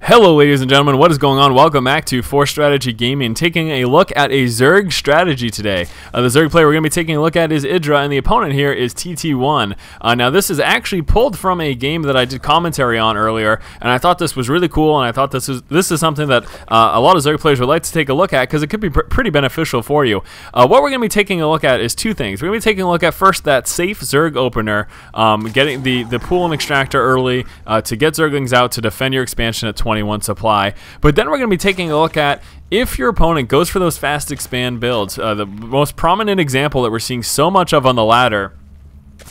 Hello ladies and gentlemen, what is going on? Welcome back to 4Strategy Gaming, taking a look at a Zerg strategy today. The Zerg player we're going to be taking a look at is Idra, and the opponent here is TT1. Now this is actually pulled from a game that I did commentary on earlier, and I thought this was really cool, and I thought this is something that a lot of Zerg players would like to take a look at because it could be pretty beneficial for you. What we're going to be taking a look at is two things. We're going to be taking a look at first that safe Zerg opener, getting the pool and extractor early to get Zerglings out to defend your expansion at 21 supply. But then we're going to be taking a look at if your opponent goes for those fast expand builds. The most prominent example that we're seeing so much of on the ladder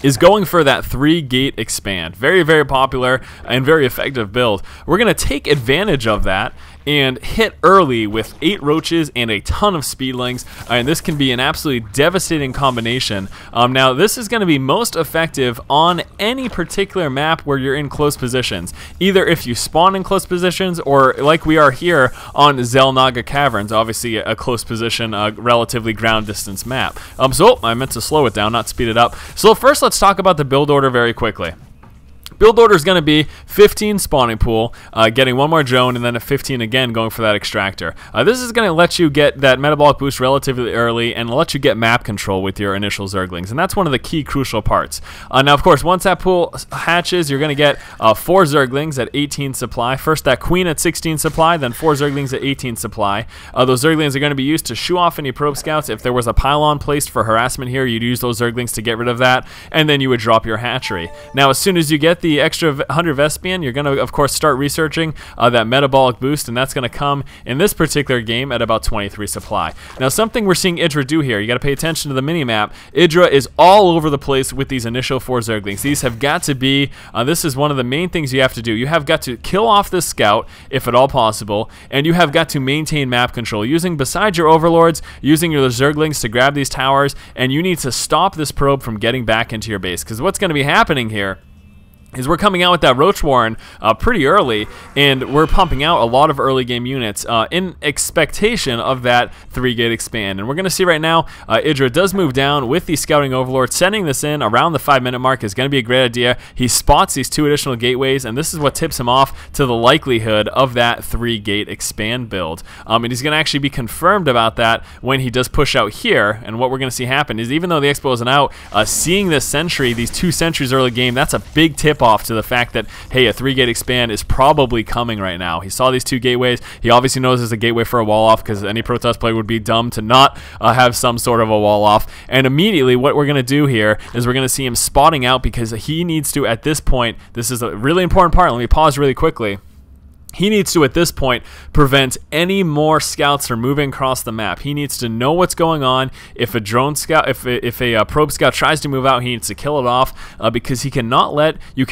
is going for that 3-gate expand. Very, very popular and very effective build. We're going to take advantage of that and hit early with 8 Roaches and a ton of Speedlings, and this can be an absolutely devastating combination. Now, this is going to be most effective on any particular map where you're in close positions, either if you spawn in close positions or like we are here on Zelnaga Caverns, obviously a close position, relatively ground distance map. So I meant to slow it down, not speed it up. So first, let's talk about the build order very quickly. Build order is going to be 15 spawning pool, getting one more drone, and then a 15 again going for that extractor. This is going to let you get that metabolic boost relatively early and let you get map control with your initial Zerglings, and that's one of the key crucial parts. Now, of course, once that pool hatches, you're going to get 4 Zerglings at 18 supply. First, that queen at 16 supply, then 4 Zerglings at 18 supply. Those Zerglings are going to be used to shoo off any probe scouts. If there was a pylon placed for harassment here, you'd use those Zerglings to get rid of that, and then you would drop your hatchery. Now, as soon as you get the extra 100 Vespian, you're going to, of course, start researching that metabolic boost, and that's going to come in this particular game at about 23 supply. Now, something we're seeing Idra do here, you got to pay attention to the mini-map. Idra is all over the place with these initial 4 Zerglings. These have got to be, this is one of the main things you have to do. You have got to kill off this scout, if at all possible, and you have got to maintain map control, using, besides your overlords, using your Zerglings to grab these towers, and you need to stop this probe from getting back into your base, because what's going to be happening here is we're coming out with that Roach Warren pretty early, and we're pumping out a lot of early game units in expectation of that 3-gate expand. And we're going to see right now, Idra does move down with the Scouting Overlord. Sending this in around the 5-minute mark is going to be a great idea. He spots these 2 additional gateways, and this is what tips him off to the likelihood of that 3-gate expand build. And he's going to actually be confirmed about that when he does push out here. And what we're going to see happen is, even though the Expo isn't out, seeing this sentry, these 2 sentries early game, that's a big tip off to the fact that, hey, a 3-gate expand is probably coming right now. He saw these 2 gateways. He obviously knows there's a gateway for a wall off, because any Protoss player would be dumb to not have some sort of a wall off. And immediately what we're going to do here is we're going to see him spotting out, because he needs to, at this point, this is a really important part. Let me pause really quickly. He needs to, at this point, prevent any more scouts from moving across the map. He needs to know what's going on. If a drone scout, if a probe scout tries to move out, he needs to kill it off, because you cannot let your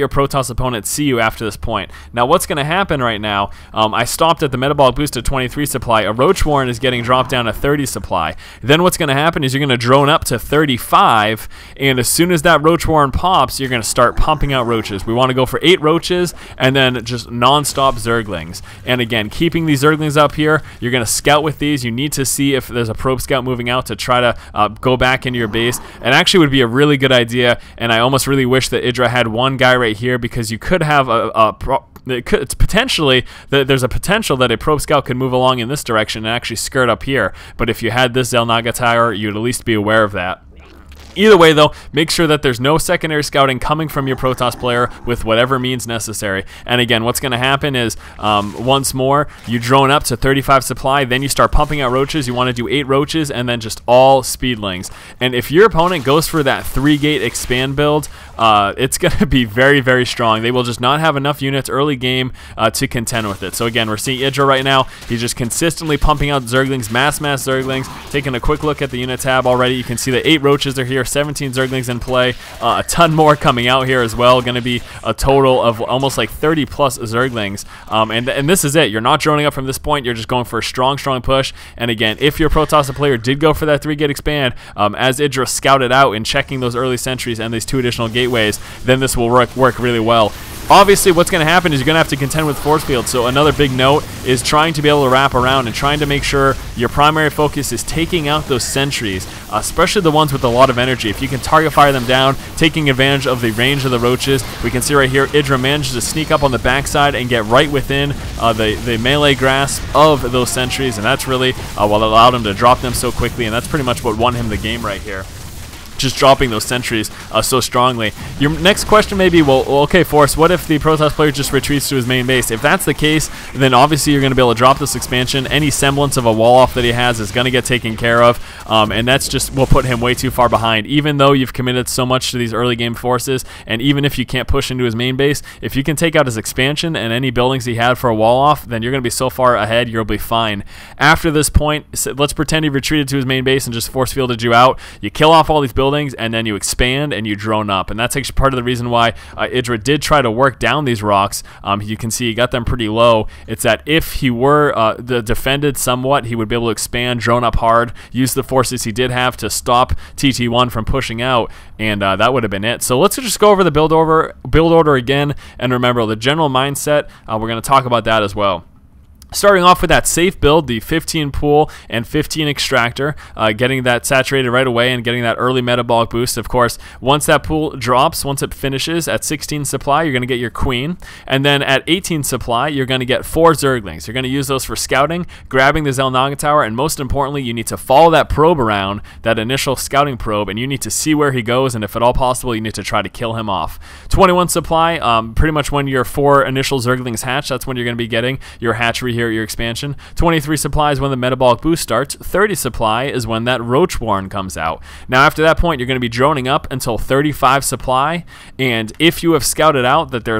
Protoss opponent see you after this point. Now, what's going to happen right now? I stopped at the metabolic boost at 23 supply. A Roach Warren is getting dropped down to 30 supply. Then what's going to happen is you're going to drone up to 35, and as soon as that Roach Warren pops, you're going to start pumping out Roaches. We want to go for 8 Roaches and then just non-stop Zerglings. And again, keeping these Zerglings up here, you're going to scout with these. You need to see if there's a probe scout moving out to try to go back into your base. It actually would be a really good idea, and I almost really wish that Idra had one guy right here, because you could have it's potentially there's a potential that a probe scout could move along in this direction and actually skirt up here. But if you had this Zelnaga tower, you'd at least be aware of that. Either way, though, make sure that there's no secondary scouting coming from your Protoss player with whatever means necessary. And again, what's going to happen is, once more, you drone up to 35 supply, then you start pumping out Roaches. You want to do 8 Roaches and then just all Speedlings. And if your opponent goes for that 3-gate expand build, it's going to be very, very strong. They will just not have enough units early game to contend with it. So again, we're seeing Idra right now. He's just consistently pumping out Zerglings, mass Zerglings. Taking a quick look at the unit tab already, you can see that 8 Roaches are here. 17 Zerglings in play, a ton more coming out here as well. Going to be a total of almost like 30 plus Zerglings, and this is it. You're not droning up from this point. You're just going for a strong push. And again, if your Protoss player did go for that 3-gate expand, as Idra scouted out and checking those early sentries and these 2 additional gateways, then this will work really well. Obviously, what's going to happen is you're going to have to contend with force field. So another big note is trying to be able to wrap around and trying to make sure your primary focus is taking out those sentries, especially the ones with a lot of energy. If you can target fire them down, taking advantage of the range of the roaches, we can see right here, Idra manages to sneak up on the backside and get right within the melee grasp of those sentries, and that's really what allowed him to drop them so quickly, and that's pretty much what won him the game right here. Just dropping those sentries so strongly. Your next question may be, well, okay, Force, what if the Protoss player just retreats to his main base? If that's the case, then obviously you're going to be able to drop this expansion. Any semblance of a wall off that he has is going to get taken care of, and that's just will put him way too far behind. Even though you've committed so much to these early game forces, and even if you can't push into his main base, if you can take out his expansion and any buildings he had for a wall off, then you're going to be so far ahead, you'll be fine. After this point, let's pretend he retreated to his main base and just force fielded you out. You kill off all these buildings, and then you expand and you drone up, and that's actually part of the reason why Idra did try to work down these rocks. You can see he got them pretty low. It's that if he were defended somewhat, he would be able to expand, drone up hard, use the forces he did have to stop TT1 from pushing out, and that would have been it. So let's just go over the build order again, and remember the general mindset. We're going to talk about that as well. Starting off with that safe build, the 15 pool and 15 extractor, getting that saturated right away and getting that early metabolic boost. Of course, once that pool drops, once it finishes at 16 supply, you're going to get your queen. And then at 18 supply, you're going to get 4 Zerglings. You're going to use those for scouting, grabbing the Xel'Naga tower, and most importantly, you need to follow that probe around, that initial scouting probe, and you need to see where he goes, and if at all possible, you need to try to kill him off. 21 supply, pretty much when your 4 initial Zerglings hatch, that's when you're going to be getting your hatchery here, your expansion. 23 supply is when the metabolic boost starts. 30 supply is when that Roach Warren comes out. Now after that point, you're going to be droning up until 35 supply, and if you have scouted out that there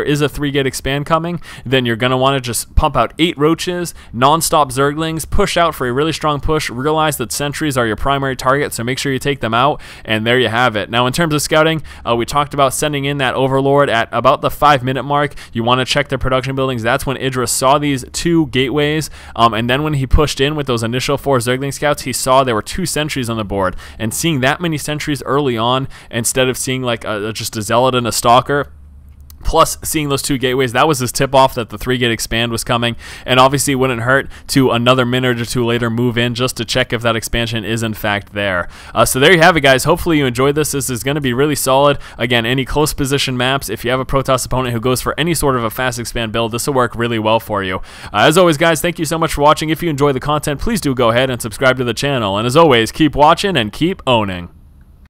is a 3-gate expand coming, then you're going to want to just pump out 8 roaches, non-stop Zerglings, push out for a really strong push, realize that sentries are your primary target, so make sure you take them out, and there you have it. Now in terms of scouting, we talked about sending in that Overlord at about the 5-minute mark. You want to check their production buildings. That's when Idris saw these 2 gateways, and then when he pushed in with those initial 4 Zergling scouts, he saw there were 2 sentries on the board, and seeing that many sentries early on instead of seeing like just a zealot and a stalker, plus seeing those 2 gateways, that was his tip-off that the 3-gate expand was coming, and obviously it wouldn't hurt to another minute or 2 later move in just to check if that expansion is in fact there. So there you have it, guys. Hopefully you enjoyed this. This is going to be really solid. Again, any close position maps, if you have a Protoss opponent who goes for any sort of a fast expand build, this will work really well for you. As always, guys, thank you so much for watching. If you enjoy the content, please do go ahead and subscribe to the channel, and as always, keep watching and keep owning.